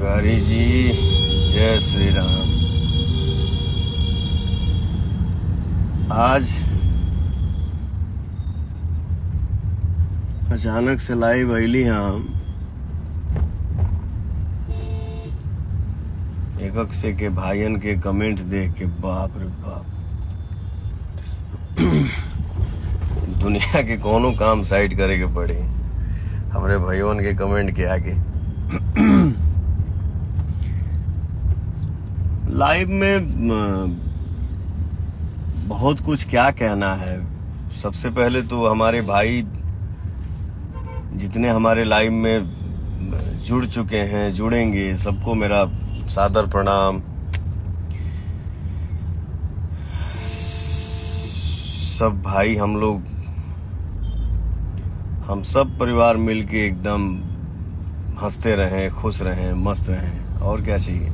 तिवारी जी, जय श्री राम। आज अचानक से लाइव अली हम एक से के भाइयन के कमेंट देख के बाप रे बाप, दुनिया के कोनो काम साइड करे के पड़े हमरे भाइयों के कमेंट के आगे। लाइव में बहुत कुछ क्या कहना है। सबसे पहले तो हमारे भाई जितने हमारे लाइव में जुड़ चुके हैं, जुड़ेंगे, सबको मेरा सादर प्रणाम। सब भाई हम सब परिवार मिलके एकदम हंसते रहें, खुश रहें, मस्त रहें, और क्या चाहिए।